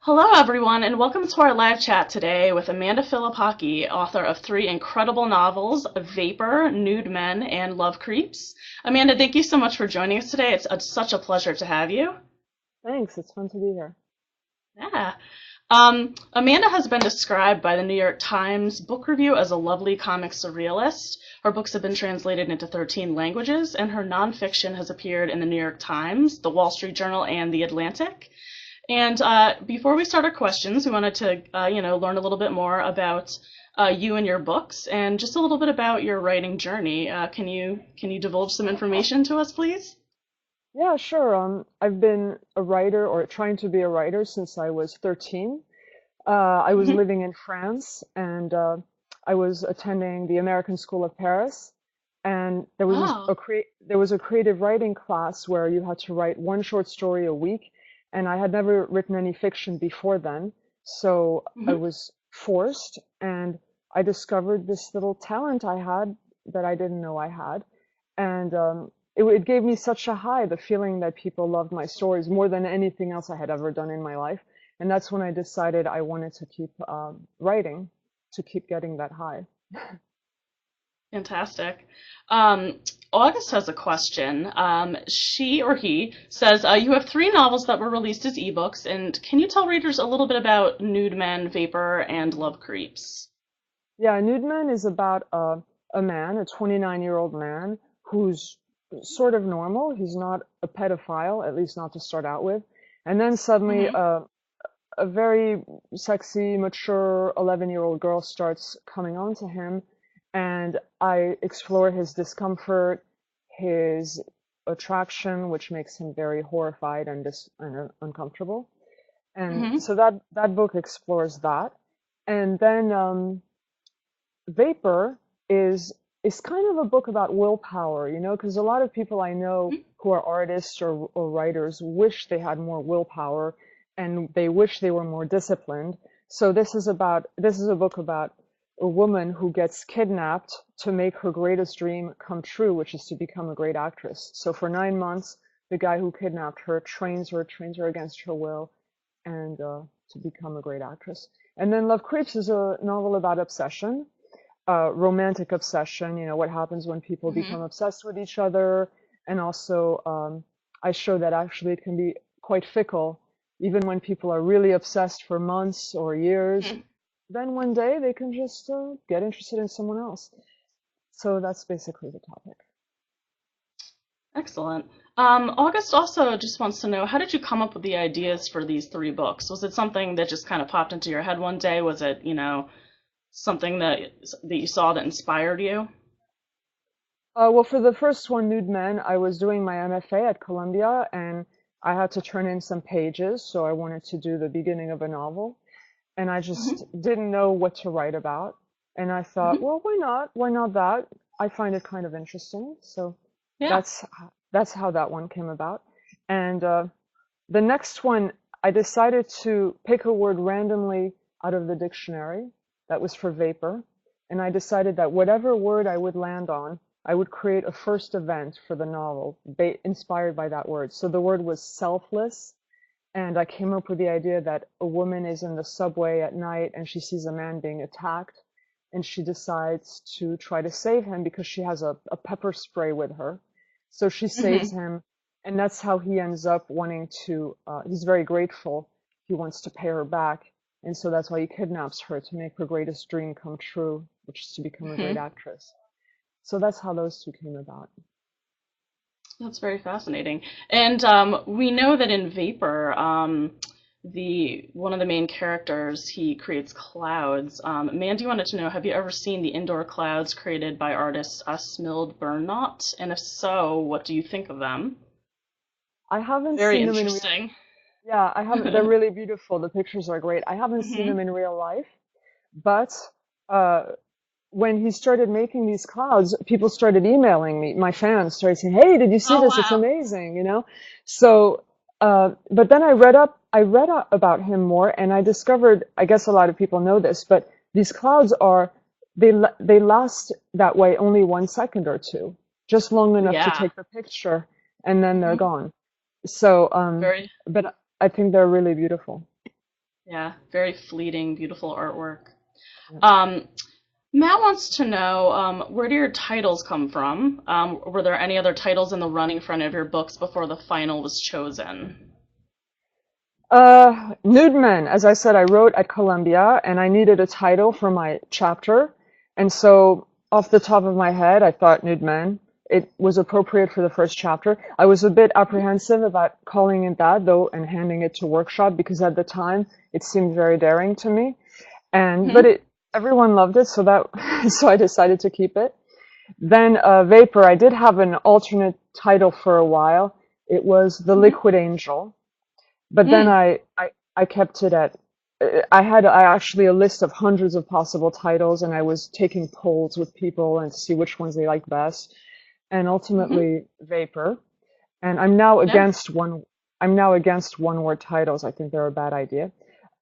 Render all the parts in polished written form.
Hello, everyone, and welcome to our live chat today with Amanda Filipacchi, author of three incredible novels, Vapor, Nude Men, and Love Creeps. Amanda, thank you so much for joining us today. It's such a pleasure to have you. Thanks, it's fun to be here. Yeah. Amanda has been described by the New York Times Book Review as a lovely comic surrealist. Her books have been translated into 13 languages, and her nonfiction has appeared in the New York Times, the Wall Street Journal, and the Atlantic. And before we start our questions, we wanted to, learn a little bit more about you and your books, and just a little bit about your writing journey. Can you divulge some information to us, please? Yeah, sure. I've been a writer or trying to be a writer since I was 13. I was Hmm. living in France and I was attending the American School of Paris. And Oh. there was a creative writing class where you had to write one short story a week. And I had never written any fiction before then, so I Hmm. was forced, and I discovered this little talent I had that I didn't know I had. And it gave me such a high, the feeling that people loved my stories more than anything else I had ever done in my life. And that's when I decided I wanted to keep writing, to keep getting that high. Fantastic. Um, August has a question. She or he says, you have three novels that were released as ebooks, and can you tell readers a little bit about Nude Men, Vapor, and Love Creeps? Yeah, Nude Man is about a man, a 29-year-old man, who's sort of normal. He's not a pedophile, at least not to start out with. And then suddenly Hmm. a very sexy, mature 11-year-old girl starts coming on to him, and I explore his discomfort, his attraction, which makes him very horrified and uncomfortable. And Hmm. so that book explores that. And then Vapor is is kind of a book about willpower, because a lot of people I know who are artists or writers wish they had more willpower and they wish they were more disciplined. So this is a book about a woman who gets kidnapped to make her greatest dream come true, which is to become a great actress. So for 9 months, the guy who kidnapped her trains her against her will, and to become a great actress. And then Love Creeps is a novel about obsession, romantic obsession, what happens when people become Hmm. obsessed with each other. And also, I show that actually it can be quite fickle, even when people are really obsessed for months or years. Hmm. Then one day they can just get interested in someone else. So that's basically the topic. Excellent. August also just wants to know, how did you come up with the ideas for these three books? Was it something that just kind of popped into your head one day? Was it, something that you saw that inspired you? Well, for the first one, Nude Men, I was doing my MFA at Columbia, and I had to turn in some pages, so I wanted to do the beginning of a novel. And I just Hmm. didn't know what to write about. And I thought, Hmm. well, why not? Why not that? I find it kind of interesting. So Yeah. that's that's how that one came about. And the next one, I decided to pick a word randomly out of the dictionary. That was for vapor. And I decided that whatever word I would land on, I would create a first event for the novel inspired by that word. So the word was selfless, and I came up with the idea that a woman is in the subway at night and she sees a man being attacked, and she decides to try to save him because she has a pepper spray with her. So she saves Hmm. him, and that's how he ends up wanting to, he's very grateful. He wants to pay her back. And so that's why he kidnaps her to make her greatest dream come true, which is to become a great Hmm. actress. So that's how those two came about. That's very fascinating. And we know that in Vapor, the one of the main characters, he creates clouds. Mandy wanted to know, have you ever seen the indoor clouds created by artist Smild Bernot? And if so, what do you think of them? I haven't Very seen them in real. interesting. Yeah, I haven't. They're really beautiful. The pictures are great. I haven't seen them Hmm. in real life, but uh, when he started making these clouds, people started emailing me. My fans started saying, "Hey, did you see Oh, this? It's wow. amazing!" So, but then I read up about him more, and I discovered. I guess a lot of people know this, but these clouds are they last that way only 1 second or two, just long enough to Yeah. take the picture, and then they're Hmm. gone. So, Very. but I think they're really beautiful. Yeah, very fleeting, beautiful artwork. Yeah. Matt wants to know, where do your titles come from? Were there any other titles in the running for any of your books before the final was chosen? Nude Men, as I said, I wrote at Columbia and I needed a title for my chapter. And so off the top of my head, I thought Nude Men. It was appropriate for the first chapter. I was a bit apprehensive about calling it that though and handing it to workshop because at the time it seemed very daring to me. And, but Mm-hmm. everyone loved it. So that, so I decided to keep it. Then, Vapor, I did have an alternate title for a while. It was The Mm-hmm. Liquid Angel. But then Mm. I kept it at, I actually a list of hundreds of possible titles and I was taking polls with people and to see which ones they liked best. And Mm-hmm. ultimately Vapor. And Yeah. I'm now against one word titles. I think they're a bad idea.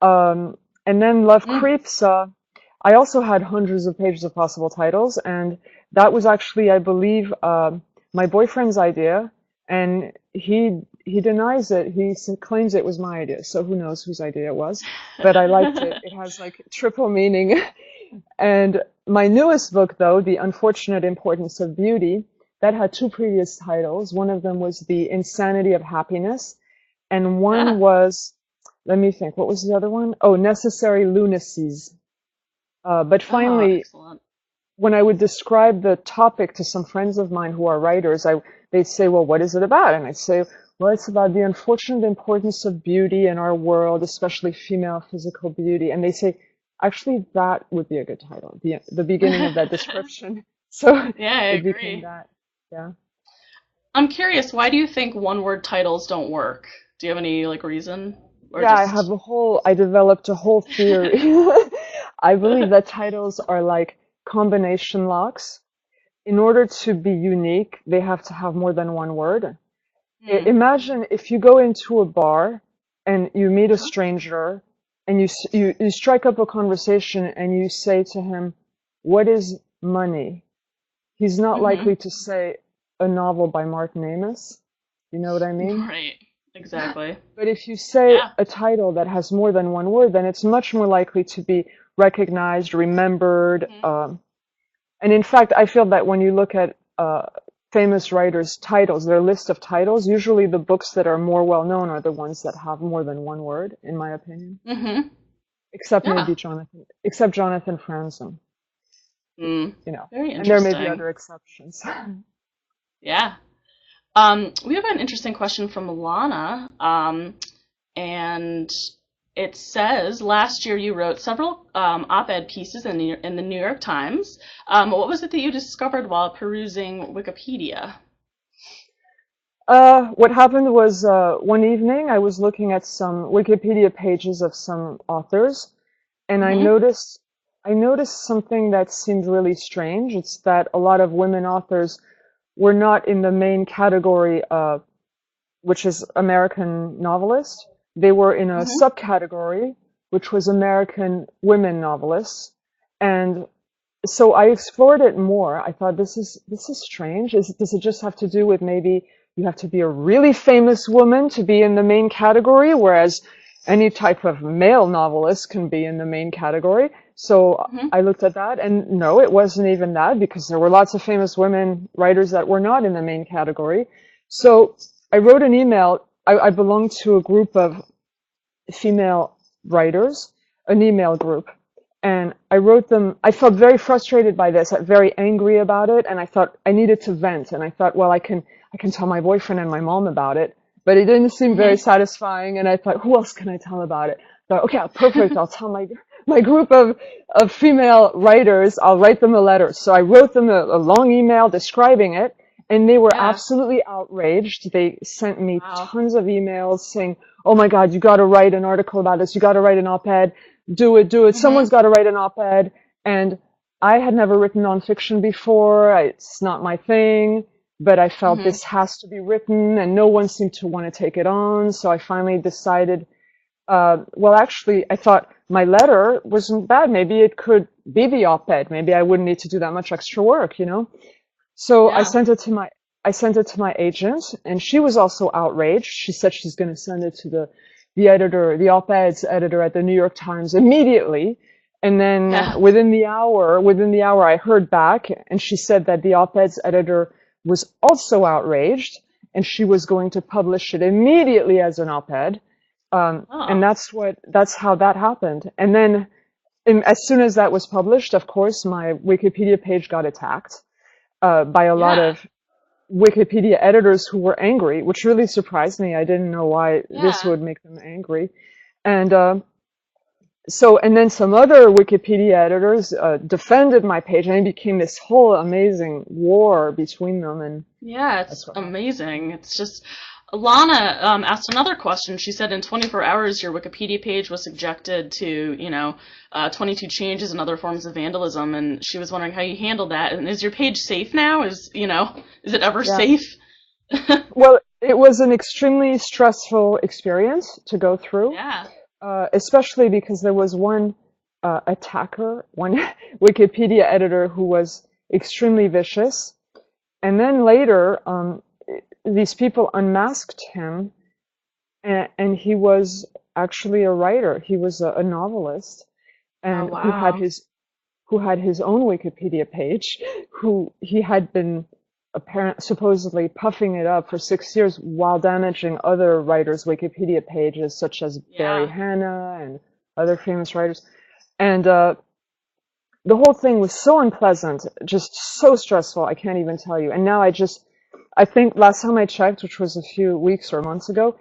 And then Love Mm. Creeps, I also had hundreds of pages of possible titles and that was actually, I believe, my boyfriend's idea. And he denies it. Claims it was my idea. So who knows whose idea it was? But I liked it. It has like triple meaning. And my newest book, though, The Unfortunate Importance of Beauty, that had two previous titles. One of them was The Insanity of Happiness, and one Yeah. was, let me think, what was the other one? Oh, Necessary Lunacies. But Oh, finally, excellent. when I would describe the topic to some friends of mine who are writers, they'd say, well, what is it about? And I'd say, well, it's about the unfortunate importance of beauty in our world, especially female physical beauty. And they say, actually, that would be a good title, the beginning of that description. So Yeah, I it became agree. that. Yeah. I'm curious, why do you think one-word titles don't work? Do you have any like reason, or Yeah, just? I developed a whole theory. I believe that titles are like combination locks. In order to be unique, they have to have more than one word. Hmm. Imagine if you go into a bar and you meet a Uh-huh. stranger and you strike up a conversation and you say to him, "What is money?" He's not Mm-hmm. likely to say a novel by Martin Amis. You know what I mean? Right. Exactly. But if you say Yeah. a title that has more than one word, then it's much more likely to be recognized, remembered. Hmm. And in fact, I feel that when you look at famous writers' titles, their list of titles, usually the books that are more well known are the ones that have more than one word, in my opinion. Mm-hmm. Yeah. Except Jonathan Franzen, Mm. you know. Very And there may be interesting. other exceptions. Yeah. We have an interesting question from Lana, and it says last year you wrote several op-ed pieces in the New York Times. What was it that you discovered while perusing Wikipedia? What happened was one evening I was looking at some Wikipedia pages of some authors, and Mm-hmm. I noticed something that seemed really strange. It's that a lot of women authors were not in the main category, which is American novelist. They were in a Mm-hmm. subcategory, which was American women novelists. And so I explored it more. I thought this is strange. Does it just have to do with maybe you have to be a really famous woman to be in the main category, whereas any type of male novelist can be in the main category? So Mm-hmm. I looked at that, and no, it wasn't even that because there were lots of famous women writers that were not in the main category. So I wrote an email. I belonged to a group of female writers, an email group. And I wrote them, I felt very frustrated by this, very angry about it, and I thought I needed to vent. And I thought, well, I can tell my boyfriend and my mom about it, but it didn't seem very Mm-hmm. satisfying. And I thought, who else can I tell about it? I thought, okay, perfect. I'll tell my group of female writers, I'll write them a letter. So I wrote them a long email describing it, and they were Yeah. absolutely outraged. They sent me Wow. tons of emails saying, oh my God, you got to write an article about this. You got to write an op-ed. Do it, do it. Mm-hmm. Someone's got to write an op-ed. And I had never written nonfiction before. It's not my thing, but I felt Mm-hmm. this has to be written and no one seemed to want to take it on. So I finally decided, well, actually, I thought my letter wasn't bad. Maybe it could be the op-ed. Maybe I wouldn't need to do that much extra work, you know? So Yeah. I sent it to my agent and she was also outraged. She said she's going to send it to the the op-eds editor at the New York Times immediately. And then Yeah. within the hour, I heard back, and she said that the op-eds editor was also outraged, and she was going to publish it immediately as an op-ed. And Oh, that's how that happened. And then, as soon as that was published, of course, my Wikipedia page got attacked by a lot yeah, of Wikipedia editors who were angry, which really surprised me. I didn't know why this yeah. would make them angry. And and then some other Wikipedia editors defended my page, and it became this whole amazing war between them. And Yeah, that's it's what happened. amazing. It's just Lana asked another question. She said in 24 hours your Wikipedia page was subjected to, 22 changes and other forms of vandalism, and she was wondering how you handled that. And is your page safe now? Is it ever Yeah. safe? Well, it was an extremely stressful experience to go through, Yeah. especially because there was one attacker, one Wikipedia editor who was extremely vicious. And then later, these people unmasked him, and he was actually a writer. He was a novelist, Oh, and wow. who had his own Wikipedia page, who he had been supposedly puffing it up for 6 years while damaging other writers' Wikipedia pages, such as Barry Yeah. Hannah and other famous writers. And the whole thing was so unpleasant, just so stressful. I can't even tell you. And now I think last time I checked, which was a few weeks or months ago,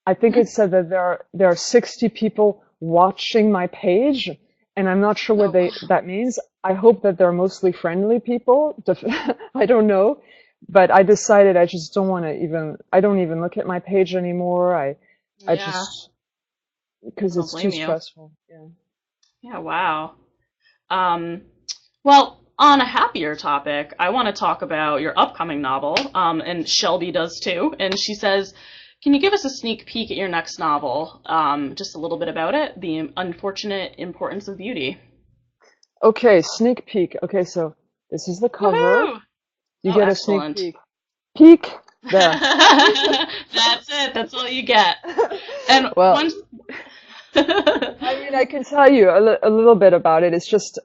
I think Hmm. it said that there are 60 people watching my page, and I'm not sure what Oh, wow. that means. I hope that they're mostly friendly people. I don't know, but I decided I just don't want to I don't even look at my page anymore. I Yeah. just, I because don't it's too blame you. stressful. Yeah. Yeah, wow. Um, well, on a happier topic, I want to talk about your upcoming novel, and Shelby does too. And she says, can you give us a sneak peek at your next novel? Just a little bit about it, The Unfortunate Importance of Beauty. Okay, sneak peek. Okay, so this is the cover. Woohoo! You Oh, get a sneak excellent. peek. Peek there. That's it. That's all you get. And Well, once. I mean, I can tell you a little bit about it. It's just,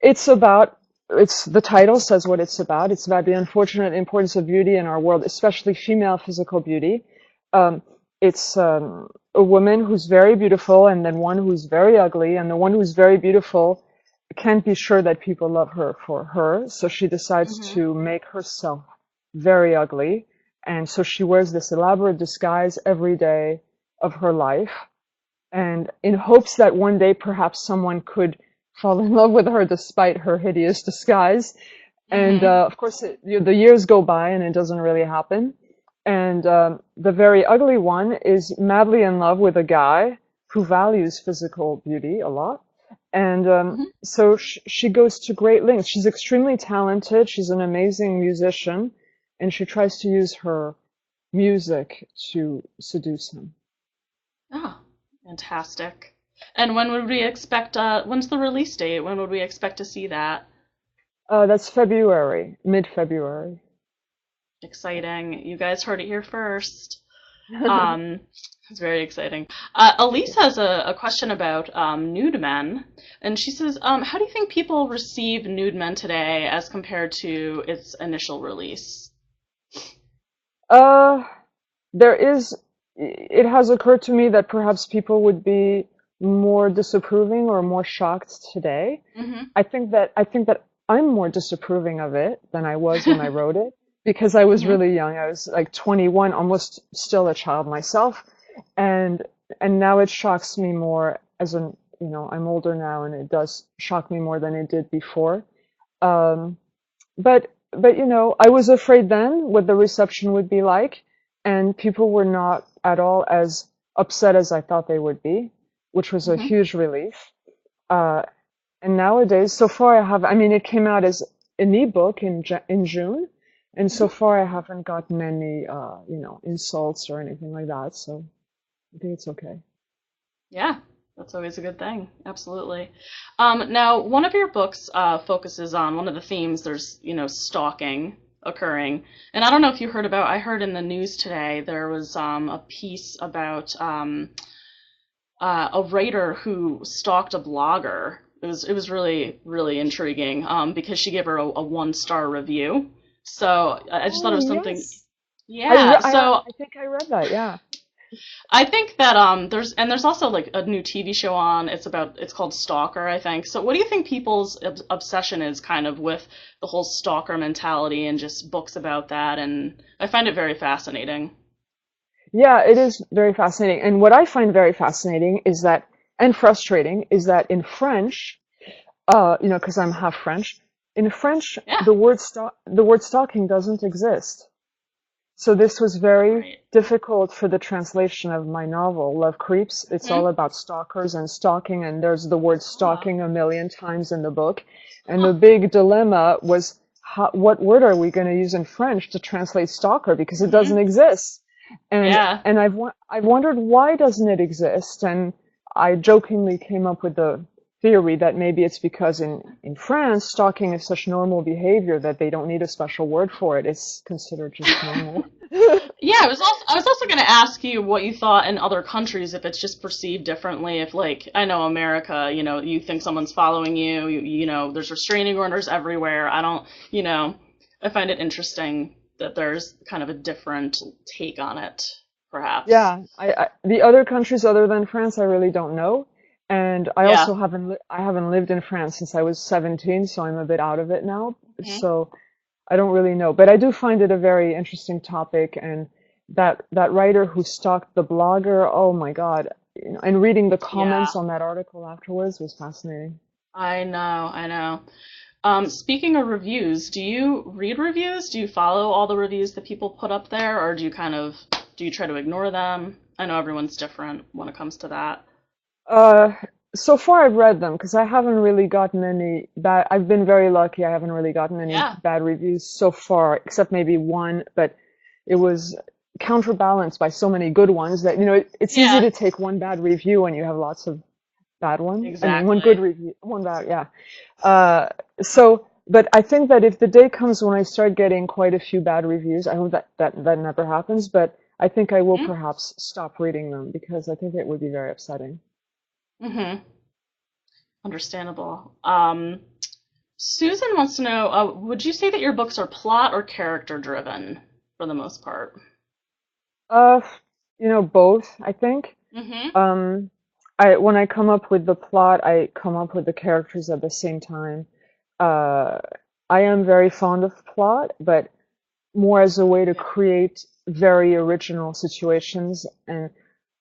it's about, the title says what it's about. It's about the unfortunate importance of beauty in our world, especially female physical beauty. Um, it's a woman who's very beautiful and then one who's very ugly, and the one who's very beautiful can't be sure that people love her for her, so she decides Mhm. to make herself very ugly. And so she wears this elaborate disguise every day of her life, and in hopes that one day perhaps someone could fall in love with her despite her hideous disguise. And Mhm. of course, the years go by and it doesn't really happen. And the very ugly one is madly in love with a guy who values physical beauty a lot. And Mhm. so she goes to great lengths. She's extremely talented. She's an amazing musician, and she tries to use her music to seduce him. Oh, fantastic. And when would we expect, when's the release date? When would we expect to see that? That's February, mid-February. Exciting. You guys heard it here first. Um, it's very exciting. Elise has a question about Nude Men, and she says, how do you think people receive Nude Men today as compared to its initial release? Uh, it has occurred to me that perhaps people would be more disapproving or more shocked today. Hmm. I think that I'm more disapproving of it than I was when I wrote it, because I was Hmm. really young. I was like 21, almost still a child myself. And now it shocks me more I'm older now, and it does shock me more than it did before. Um, but I was afraid then what the reception would be like, and people were not at all as upset as I thought they would be, which was a Hmm. huge relief. Uh, and nowadays, so far I mean, it came out as an ebook in June, and so Hmm. far I haven't gotten any, insults or anything like that. So I think it's okay. Yeah, that's always a good thing. Absolutely. Now, one of your books focuses on one of the themes. There's, stalking, occurring. And I don't know if you heard about, I heard in the news today there was a piece about a writer who stalked a blogger. It was really really intriguing because she gave her a 1-star review. So I just thought it Oh was something. yes, Yeah. So I think I read that. Yeah. I think that there's also like a new TV show on. It's called Stalker, I think. So what do you think people's obsession is kind of with the whole stalker mentality and just books about that? And I find it very fascinating. Yeah, it is very fascinating. And what I find very fascinating is that, and frustrating, is that in French, because I'm half French, in French, Yeah. the word stalking doesn't exist. So this was very Right. difficult for the translation of my novel, Love Creeps. It's all Hmm. about stalkers and stalking, and there's the word Ah. stalking a million times in the book. And Huh. the big dilemma was what word are we going to use in French to translate stalker because it doesn't Hmm. exist. And Yeah. and I've wondered why doesn't it exist? And I jokingly came up with the theory that maybe it's because in France, stalking is such normal behavior that they don't need a special word for it. It's considered just normal. Yeah, I was also going to ask you what you thought in other countries if it's just perceived differently. If like I know America, you think someone's following you, there's restraining orders everywhere. I don't, I find it interesting that there's kind of a different take on it, perhaps. Yeah, the other countries other than France, I really don't know. And I Yeah. also I haven't lived in France since I was 17, so I'm a bit out of it now. Hmm. So I don't really know, but I do find it a very interesting topic. And that writer who stalked the blogger, oh my God, and reading the Yeah. comments on that article afterwards was fascinating. I know. I know. Speaking of reviews, do you read reviews? Do you follow all the reviews that people put up there, or do you try to ignore them? I know everyone's different when it comes to that. Uh, so far I've read them because I haven't really gotten any bad. I've been very lucky. I haven't really gotten any Yeah. bad reviews so far, except maybe one, but it was counterbalanced by so many good ones that, it's easy Yeah. to take one bad review when you have lots of bad ones. I mean, one good Exactly. review, one bad, yeah. But I think that if the day comes when I start getting quite a few bad reviews, I hope that never happens, but I think I will Hmm. perhaps stop reading them because I think it would be very upsetting. Hmm. Understandable. Susan wants to know, would you say that your books are plot or character driven for the most part? Uh, both, I think. Hmm. Um, when I come up with the plot, I come up with the characters at the same time. Uh, I am very fond of plot, but more as a way to Yeah. create very original situations. And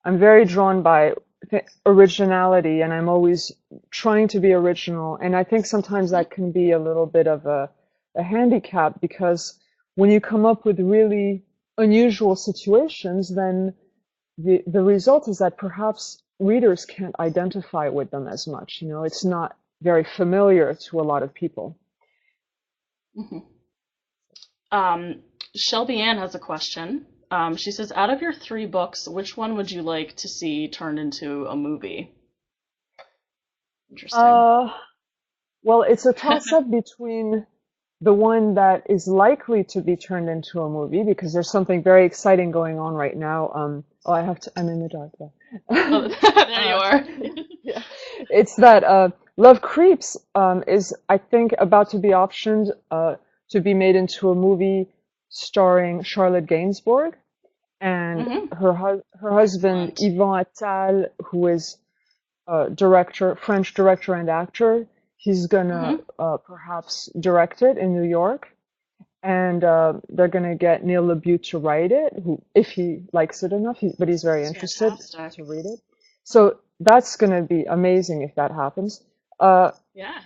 I'm very drawn by originality, and I'm always trying to be original. And I think sometimes Hmm. that can be a little bit of a handicap because when you come up with really unusual situations, then the result is that perhaps readers can't identify with them as much. It's not very familiar to a lot of people. Hmm. Um, Shelby Ann has a question. She says, out of your 3 books, which one would you like to see turned into a movie? Interesting. Uh, well, it's a toss-up between the one that is likely to be turned into a movie because there's something very exciting going on right now. I'm in the dark Oh, there. there you uh, are. yeah, it's that Love Creeps is I think about to be optioned to be made into a movie starring Charlotte Gainsbourg and Hmm. her husband Excellent. Yvan Attal, who is French director and actor. He's gonna Hmm. perhaps direct it in New York, and they're gonna get Neil LaBute to write it, who, if he likes it enough, but he's very It's interested fantastic. to read it. So that's gonna be amazing if that happens. Uh, Yeah.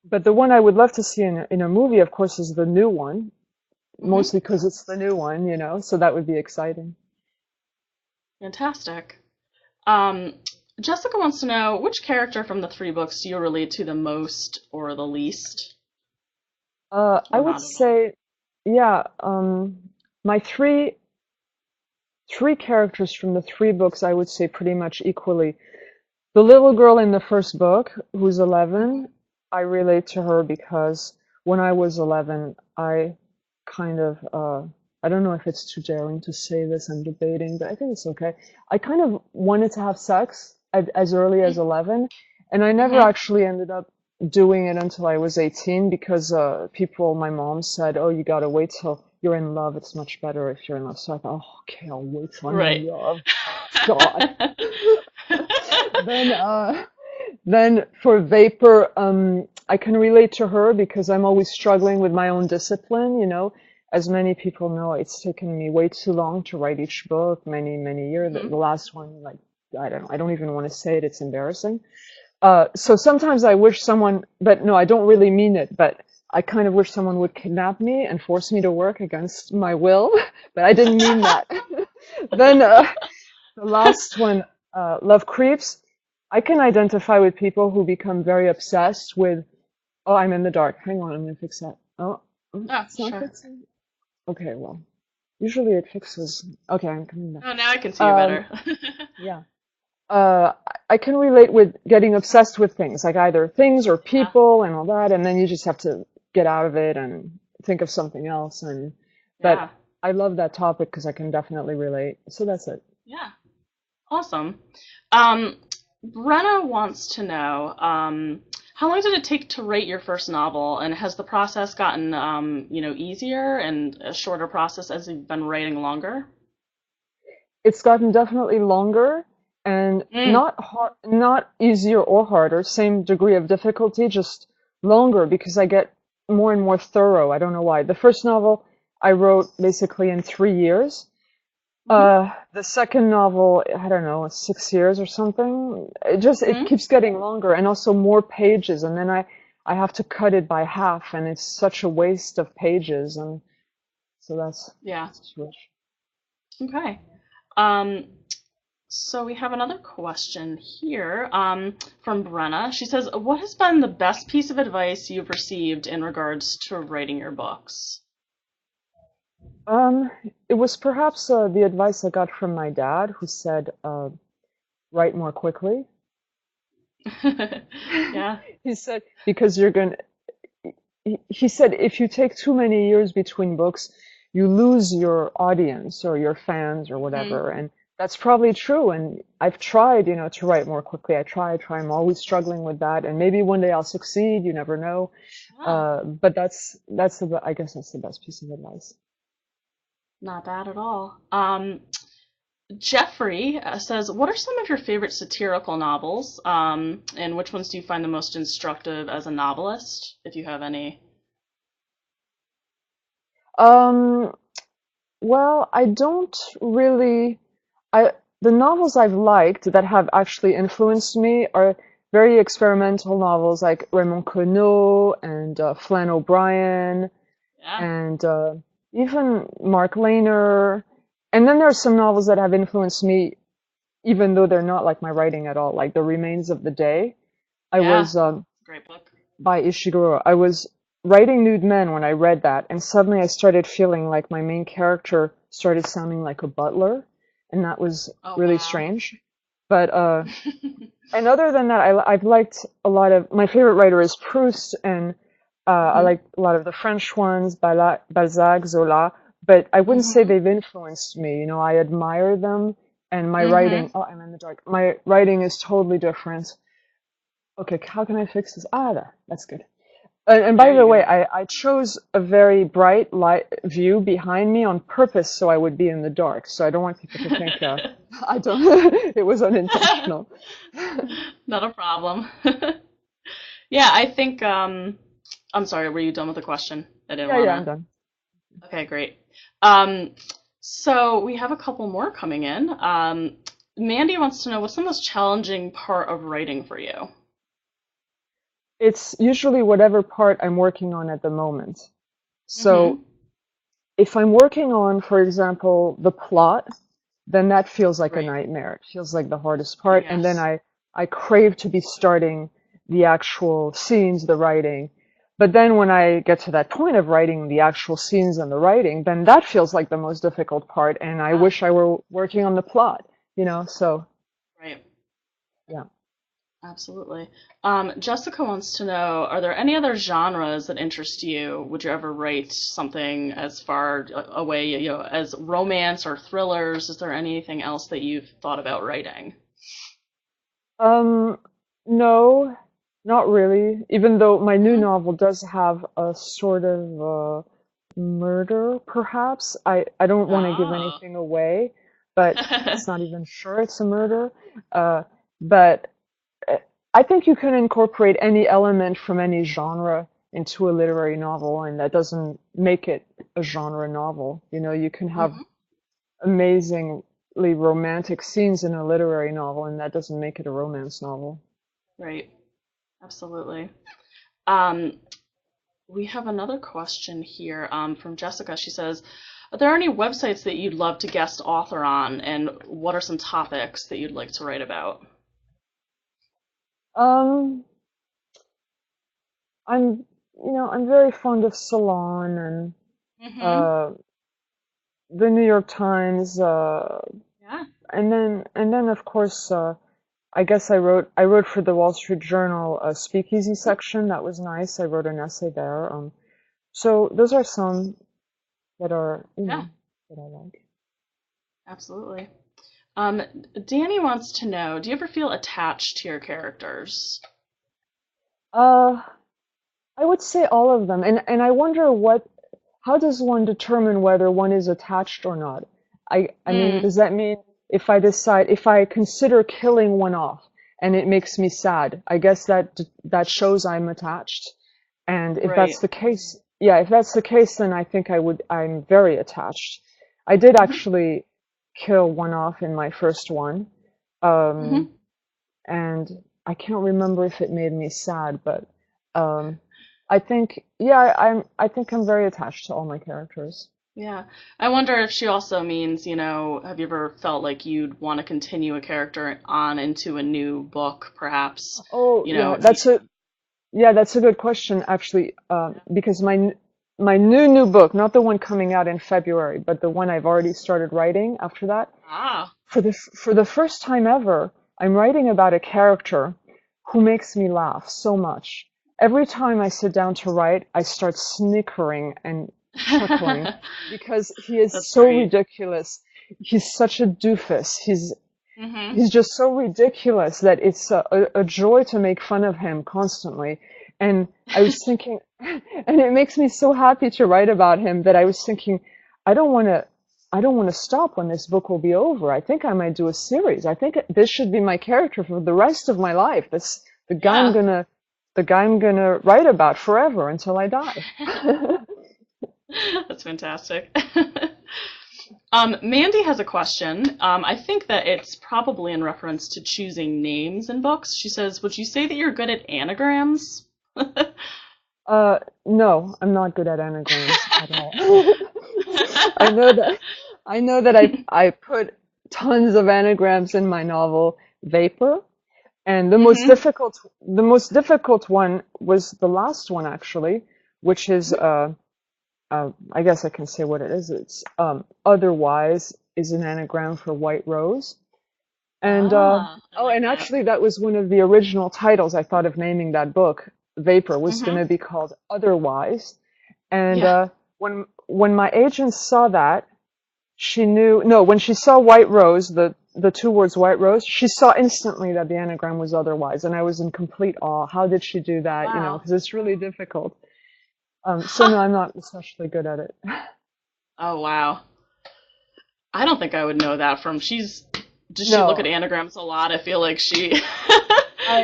but the one I would love to see in a movie, of course, is the new one, Hmm. mostly because it's the new one, so that would be exciting. Fantastic. Um, Jessica wants to know which character from the 3 books do you relate to the most or the least, I or would not at all? say, yeah, my three characters from the 3 books, I would say pretty much equally. The little girl in the first book, who's Hmm. 11, I relate to her because when I was 11, I kind of, I don't know if it's too daring to say this, I'm debating, but I think it's okay. I kind of wanted to have sex as early as 11, and I never Mm-hmm. actually ended up doing it until I was 18 because my mom said, oh, you gotta wait till you're in love. It's much better if you're in love. So I thought, oh, okay, I'll wait till I'm in Right. love. God. Then, then for vapor, I can relate to her because I'm always struggling with my own discipline, you know. As many people know, it's taken me way too long to write each book, many, many years. The Mm-hmm. last one, like, I don't know, I don't even want to say it, it's embarrassing. So sometimes I wish someone, but no, I don't really mean it, but I kind of wish someone would kidnap me and force me to work against my will, but I didn't mean that. Then, the last one, Love Creeps. I can identify with people who become very obsessed with, oh, I'm in the dark. Hang on, I'm gonna fix that. Oh, Oh, it's not sure. fixing. Okay, well, usually it fixes. Okay, I'm coming back. Oh, now I can see you Um, better. yeah. Uh, I can relate with getting obsessed with things, like either things or Yeah. people and all that, and then you just have to get out of it and think of something else. But Yeah. I love that topic because I can definitely relate. So that's it. Yeah. Awesome. Um, Brenna wants to know, how long did it take to write your first novel, and has the process gotten, easier and a shorter process as you've been writing longer? It's gotten definitely longer and Mm. not easier or harder, same degree of difficulty, just longer because I get more and more thorough. I don't know why. The first novel I wrote basically in 3 years. Mm-hmm. The second novel, I don't know, 6 years or something. It Mm-hmm. keeps getting longer and also more pages, and then I have to cut it by half, and it's such a waste of pages, and so Yeah. that's too much. Okay. Um, so we have another question here, from Brenna. She says, "What has been the best piece of advice you've received in regards to writing your books?" Um, it was perhaps the advice I got from my dad, who said, write more quickly. Yeah. He said, because he said, if you take too many years between books, you lose your audience or your fans or Hmm. whatever. And that's probably true. And I've tried, to write more quickly. I try. I'm always struggling with that. And maybe one day I'll succeed. You never know. Yeah. But I guess that's the best piece of advice. Not bad at all. Jeffrey says, "What are some of your favorite satirical novels? And which ones do you find the most instructive as a novelist, if you have any?" Um, well, I don't really. I The novels I've liked that have actually influenced me are very experimental novels like Raymond Queneau and Flann O'Brien Yeah. and even Mark Lehner. And then there are some novels that have influenced me, even though they're not like my writing at all, like The Remains of the Day. I Yeah. was Great book. by Ishiguro. I was writing Nude Men when I read that, and suddenly I started feeling like my main character started sounding like a butler, and that was Oh, really wow. strange. But and other than that, I've liked a lot of my favorite writer is Proust, and I Hmm. like a lot of the French ones, Balzac, Zola. But I wouldn't say Hmm. they've influenced me. I admire them, and my Hmm. writing. Oh, I'm in the dark. My writing is totally different. Okay, how can I fix this? There, that's good. And by There the you way, go. I chose a very bright light view behind me on purpose so I would be in the dark. So I don't want people to think I don't. It was unintentional. Not a problem. Yeah, I think, I'm sorry, were you done with the question? I didn't Yeah, I'm wanna. done. Okay, great. Um, so we have a couple more coming in. Mandy wants to know, what's the most challenging part of writing for you? It's usually whatever part I'm working on at the moment. So Mm-hmm. if I'm working on, for example, the plot, then that feels like a Right. nightmare. It feels like the hardest part. And then Yes. I crave to be starting the actual scenes, the writing. But then when I get to that point of writing the actual scenes and the writing, then that feels like the most difficult part. And I Ah, wish I were working on the plot, so right. yeah. Absolutely. Jessica wants to know, are there any other genres that interest you? Would you ever write something as far away, as romance or thrillers? Is there anything else that you've thought about writing? Um, no, not really. Even though my new Hmm. novel does have a sort of murder, perhaps. I don't want to give Ah. anything away, but it's not even sure it's a murder. Uh, but uh, I think you can incorporate any element from any genre into a literary novel, and that doesn't make it a genre novel. You know, you can have Hmm. amazingly romantic scenes in a literary novel, and that doesn't make it a romance novel. Right. Absolutely. Um, we have another question here from Jessica. She says, are there any websites that you'd love to guest author on, and what are some topics that you'd like to write about? Um, I'm, I'm very fond of Salon and Hmm. uh, the New York Times, Yeah. and then of course, I guess I wrote for the Wall Street Journal speakeasy section. That was nice. I wrote an essay there. So those are some that are, Yeah. that I like. Absolutely. Um, Danny wants to know, do you ever feel attached to your characters? Uh, I would say all of them, and I wonder how does one determine whether one is attached or not? I mean, Mm, does that mean if I consider killing one off and it makes me sad, I guess that shows I'm attached. And if right. that's the case, yeah, if that's the case, then I think I'm very attached. I did Hmm. actually kill one off in my first one. Um, Hmm. and I can't remember if it made me sad, but um, I think yeah, I think I'm very attached to all my characters. Yeah. I wonder if she also means, have you ever felt like you'd want to continue a character on into a new book, perhaps? Oh You yeah, know, if you. that's a good question actually, because my new book, not the one coming out in February, but the one I've already started writing after that. Ah. For the first time ever, I'm writing about a character who makes me laugh so much. Every time I sit down to write, I start snickering and chuckling because he is That's so great. ridiculous. He's such a doofus. Hmm. He's just so ridiculous that it's a joy to make fun of him constantly. And I was thinking, and it makes me so happy to write about him that I was thinking, I don't want to, I don't want to stop when this book will be over. I think I might do a series. I think this should be my character for the rest of my life. This the guy I'm Yeah. gonna, the guy I'm gonna write about forever until I die. That's fantastic. Mandy has a question. I think that it's probably in reference to choosing names in books. She says, would you say that you're good at anagrams? No, I'm not good at anagrams at all. I know that I put tons of anagrams in my novel Vapor, and Hmm. the most difficult one was the last one actually, which is I guess I can say what it is. It's otherwise is an anagram for white rose. And Ah, I oh, like and that. actually, that was one of the original titles I thought of naming that book. Vapor was going Hmm. to be called Otherwise. And Yeah. when my agent saw that, she knew. No, when she saw White Rose, the two words White Rose, she saw instantly that the anagram was Otherwise, and I was in complete awe. How did she do that? You know, Wow. because it's really difficult. So no, I'm not especially good at it. Oh, wow. I don't think I would know that from does she look at No, anagrams a lot? I feel like she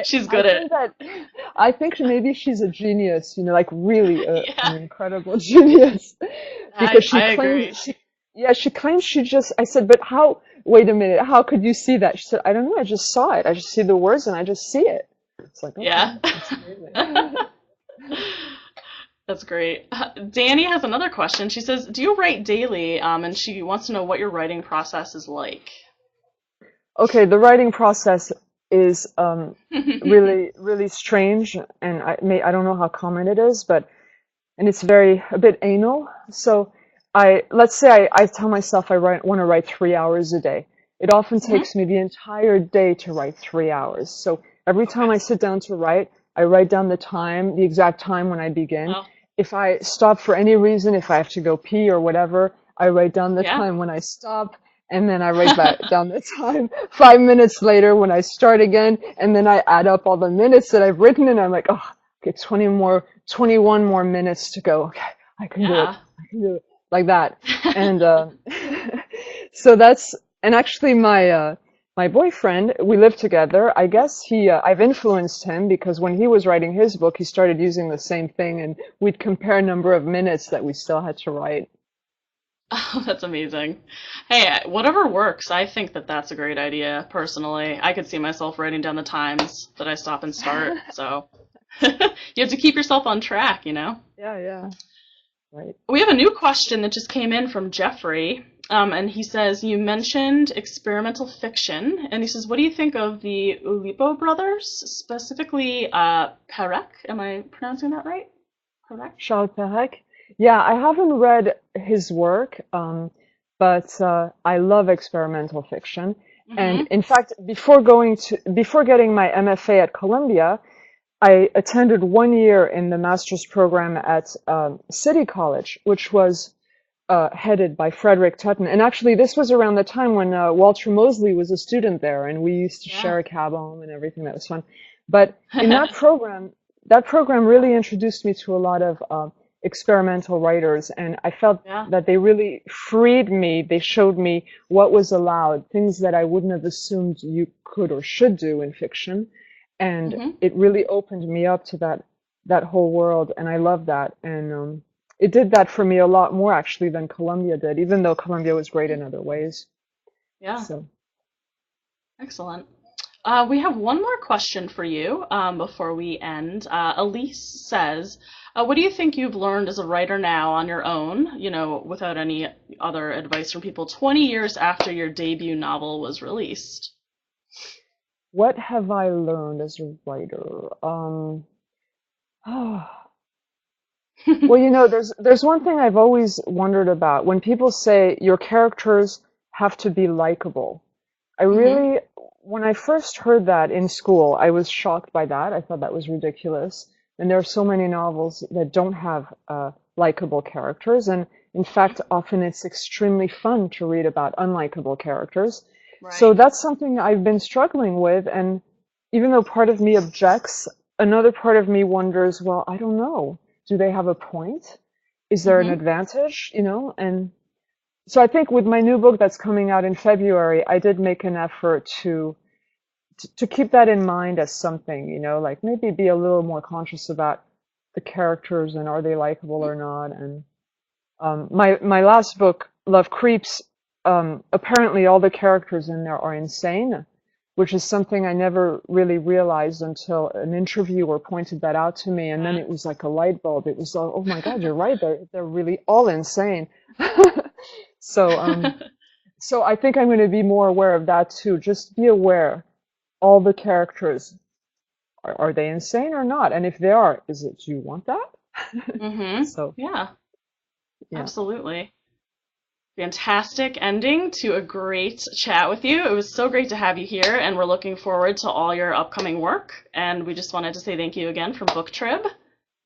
she's I good at. think that I think maybe she's a genius, like really an Yeah, incredible genius, because I agree. she claims she just. I said, but how? Wait a minute, how could you see that? She said, I don't know, I just saw it. I just see the words and I just see it. It's like, okay, Yeah. that's amazing. That's great. Danny has another question. She says, "Do you write daily?" And she wants to know what your writing process is like. Okay, the writing process is really really strange, and I don't know how common it is, but and it's a bit anal. So let's say I tell myself I want to write 3 hours a day. it often Hmm. takes me the entire day to write 3 hours. So every time Okay. I sit down to write, I write down the time, the exact time when I begin. Oh, If I stop for any reason, if I have to go pee or whatever, I write down the yeah. time when I stop, and then I write back down the time 5 minutes later when I start again, and then I add up all the minutes that I've written, and I'm like, oh, okay, 21 more minutes to go. Okay, I can do it. Yeah. I can do it. Like that. And so that's, and actually my boyfriend, we live together. I guess I've influenced him because when he was writing his book, he started using the same thing, and we'd compare number of minutes that we still had to write. Oh, that's amazing. Hey, whatever works. I think that that's a great idea, personally. I could see myself writing down the times that I stop and start. So you have to keep yourself on track, you know? Yeah, yeah, right. We have a new question that just came in from Jeffrey. And he says, you mentioned experimental fiction, and he says, what do you think of the Oulipo brothers, specifically Perec? Am I pronouncing that right? Perec? Charles Perec. Yeah, I haven't read his work, but I love experimental fiction. And Mm-hmm. in fact, before getting my MFA at Columbia, I attended 1 year in the master's program at City College, which was headed by Frederick Tutton. And actually, this was around the time when Walter Mosley was a student there, and we used to Yeah. share a cab home and everything. That was fun. But in that program really introduced me to a lot of experimental writers, and I felt Yeah. that they really freed me. They showed me what was allowed, things that I wouldn't have assumed you could or should do in fiction, and Mm-hmm. it really opened me up to that whole world, and I love that. And it did that for me a lot more actually than Columbia did, even though Columbia was great in other ways. Yeah. So, Excellent. We have one more question for you before we end. Elise says, what do you think you've learned as a writer now on your own, you know, without any other advice from people 20 years after your debut novel was released? what have I learned as a writer? Well, there's one thing I've always wondered about. When people say your characters have to be likable, I Hmm. really, when I first heard that in school, I was shocked by that. I thought that was ridiculous. And there are so many novels that don't have likable characters. And in fact, often it's extremely fun to read about unlikable characters. So Right. that's something I've been struggling with. And even though part of me objects, another part of me wonders, well, I don't know. Do they have a point? Is there an Hmm. advantage? And so I think with my new book that's coming out in February, I did make an effort to keep that in mind as something, like maybe be a little more conscious about the characters and are they likable or not. And my last book, Love Creeps, apparently all the characters in there are insane, which is something I never really realized until an interviewer pointed that out to me, and then it was like a light bulb. It was like, oh my God, you're right. They're really all insane. So so I think I'm going to be more aware of that too. Just be aware. All the characters, are they insane or not? And if they are, do you want that? Hmm. So, Yeah, yeah. absolutely. Fantastic ending to a great chat with you. It was so great to have you here, and we're looking forward to all your upcoming work. And we just wanted to say thank you again from BookTrib.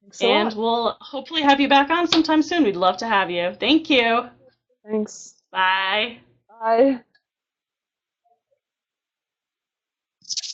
Thanks a And lot. we'll hopefully have you back on sometime soon. We'd love to have you. Thank you. Thanks. Bye. Bye.